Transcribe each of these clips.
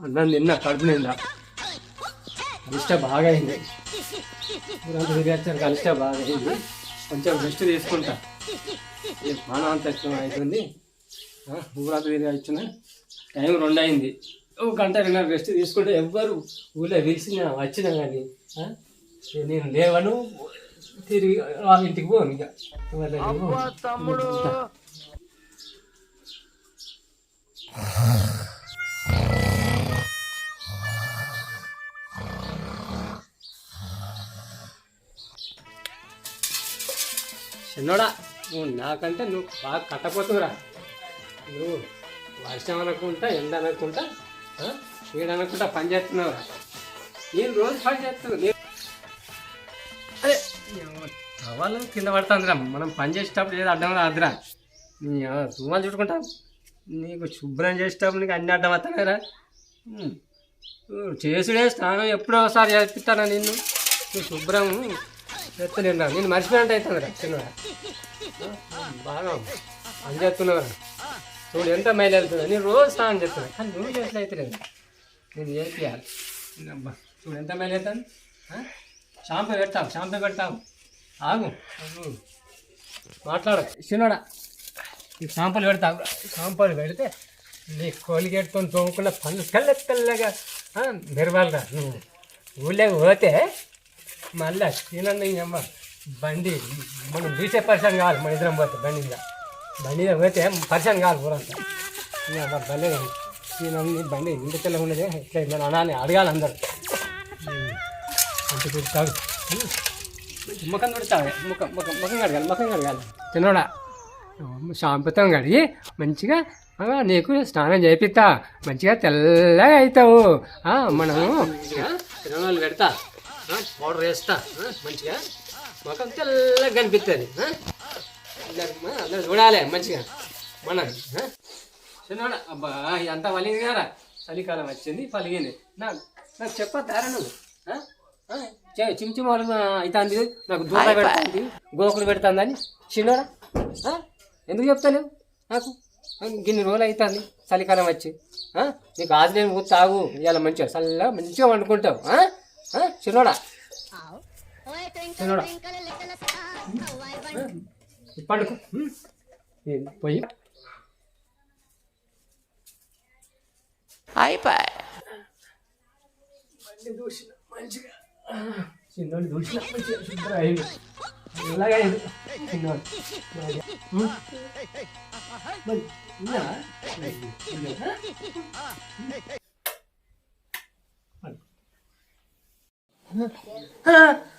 అన్నం తిన్నా కడుపు నిండా అలిష్ట బాగా అయింది. ఊరంతా తిరిగొచ్చారు అలిష్ట బాగా అయింది. కొంచెం రెస్ట్ తీసుకుంటా. ప్రాణం అంత ఎక్కువ అవుతుంది. ఊరంతా తిరిగి వచ్చిన టైం 2 అయింది. ఒక గంట 2 రెస్ట్ తీసుకుంటే ఎవ్వరు ఊళ్ళో పిలిచిన వచ్చినా కానీ నేను లేవను తిరిగి వాళ్ళ ఇంటికి పోను. ఇక తమ్ముడు చిన్నోడా, నువ్వు నాకంటే నువ్వు బాగా కట్టపోతురా. నువ్వు వర్షం అనుకుంటా, ఎండ అనుకుంటా, నీడ అనుకుంటా పని చేస్తున్నావురా. నేను రోజు పని చేస్తున్నాను. అదే సవాళ్ళు కింద పడుతుందిరా. మనం పని చేసేటప్పుడు ఏదో అడ్డం రాదురా. నీ తుమ్మాలు చుట్టుకుంటావు. నీకు శుభ్రం చేసేటప్పుడు నీకు అన్ని అడ్డం వస్తాయిరా. చేసుడే స్నానం ఎప్పుడో ఒకసారి చేపిస్తానా నిన్ను. నువ్వు శుభ్రం చేస్తలేనా? నేను మర్చిపోయినట్టు అవుతుందిరా చిన్నరా. బాగా పని చేస్తున్నావురా. చూడు ఎంత మైలు వెళ్తుందా. నేను రోజు స్నానం చేస్తున్నా కానీ నువ్వు చేతులు అవుతలేదు. నేను చేయాలి. చూడు ఎంత మైలు అవుతుంది. షాంపూ పెడతావు ఆగు మాట్లాడు చిన్నోడా. ఈ షాంపూలు పెడతావు. షాంపూలు పెడితే నీ కోలిగేట్తో తోముకున్న పనులు తెల్లగా మెరవాలిరా. నువ్వు ఊళ్ళోకి పోతే మళ్ళీ తినండి అమ్మ బండి మనం బీసే పరిశాన్ కావాలి. మన ఇద్దరం పోతే బండి మీద పోతే పరిశాన్ కావాలి ఊరంతా. అమ్మ భలే తినండి బండి ఇంత తెల్లగా ఉండేది. ఇట్లా నేను అనాలి అడగాలి అందరు. అంత తిరుగుతావు ముఖం తుడుతావు. ముఖం కడగాలి తినోడా. షాంపుతో కడిగి మంచిగా నీకు స్నానం చేపిస్తా. మంచిగా తెల్లగా అవుతావు. మనము తిరణాలు పెడతా, పౌడర్ వేస్తా. మంచిగా ముఖం తెల్లగా కనిపిస్తుంది. అందరు చూడాలి మంచిగా మనం చిన్నోడా. అబ్బా అంతా వలిగింది కదా. చలికాలం వచ్చింది పలిగింది. నాకు చెప్పద్దారా నువ్వు. చిమ్చిమాలు అవుతుంది. నాకు దూర పెడుతుంది, గోకులు పెడుతుందని చిన్నోడా. ఎందుకు చెప్తాను నాకు? గిన్ని రోజులు అవుతుంది చలికాలం వచ్చి. నీకు ఆదిలేని ఊ తాగు. ఇవాళ మంచిగా చల్లగా మంచిగా వండుకుంటావు చిన్నోడా. చిన్నోడా పండుకో పోయి అయిపోయి దూసిన మంచిగా. చిన్నోడు దూసిన మంచిగా శుభ్రం అయింది. ఇలాగే చిన్నోడు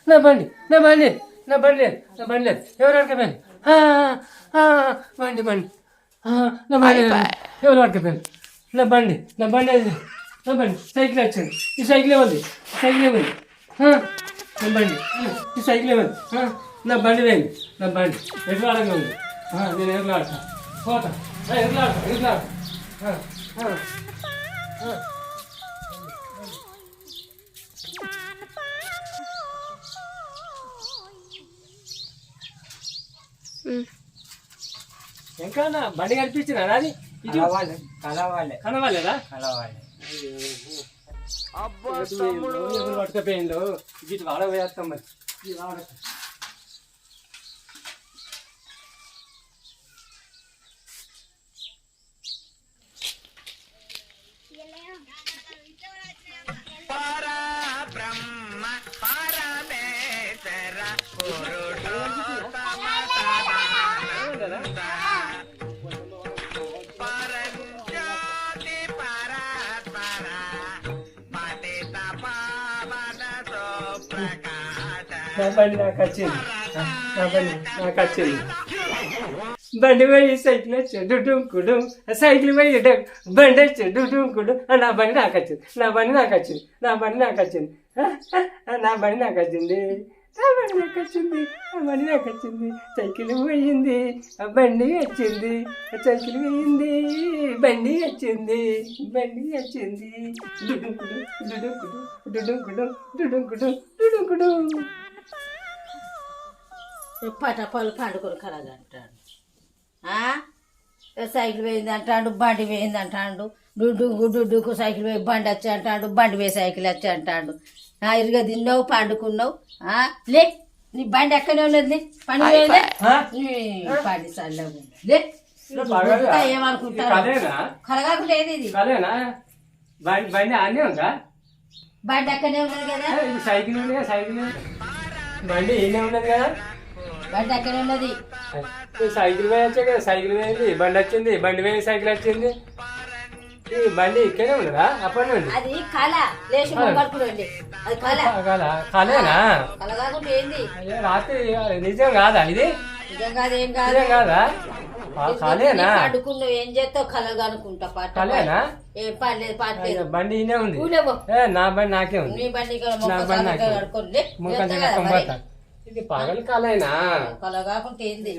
నా బండి లేదు. ఎవరు అడకపోయాను? బండి నా బండి ఎవరు అడకపోయాను? నా బండి సైకిల్ వచ్చింది. ఈ సైకిల్ ఏమంది? నా బండి ఈ సైకిల్ ఏమంది? నా బండి వేయండి. నా బండి ఎట్లాడగా ఉంది. నేను ఎట్లాడతా పోతా. ఎట్లాడతా ఇంకా నా బండి కనిపించిన అది కనవాలేదా? పట్టుకపోయిందో ఇటు వాడవేస్తాం. మరి బండి నాకు వచ్చింది. బండి పోయి సైకిల్ వచ్చి డుడుంకుడు, సైకిల్ పోయి బండి వచ్చి డుడుంకుడు. నా బండి నాకు వచ్చింది. సైకిల్ పోయింది, బండి వచ్చింది. డుడుంకుడు. పటపలు పండుకొని కలగంటాడు. సైకిల్ పోయింది అంటాడు, బండి పోయింది అంటాడు, డుడ్డుకు సైకిల్ పోయి బండి వచ్చి అంటాడు, బండి పోయి సైకిల్ వచ్చి అంటాడు. ఇరుగా తిన్నావు పండుకున్నావు. లే నీ బండి ఎక్కడే ఉన్నది, పని పడి సల్లగు లే. ఏమనుకుంటారు కలగాకుండా ఏది ఇది బండి అన్నీ ఉందా? బండి ఎక్కడే ఉన్నది కదా, సైకిల్ ఉంది కదా, సైకిల్ బండి ఏనే ఉన్నది కదా, బండి ఎక్కడే ఉన్నది. సైకిల్ పోయి వచ్చా కదా, సైకిల్ పోయింది, బండి వచ్చింది, బండి పోయి సైకిల్ వచ్చింది. ఈ బండి ఇక్కడే ఉన్నదా అప్పటి నుండి? అది కళ లేచి మొక్కలుకోండి, అది కళ. కళేనా? కళ కాకుండా ఏంది? రాత్రి నిజం కాదా ఇది? నిజం కాదు, ఏం కాదు. కాదా? కళేనా? పండుకున్నావు ఏం చేస్తావు, కలగా అనుకుంటా. కళేనా? ఏం పర్లేదు పర్లేదు. బండి ఈయనే ఉంది, నా బండి నాకే ఉంది. నీ బండి ఇది పగలు కళేనా? కళ కాకుండా ఏంది?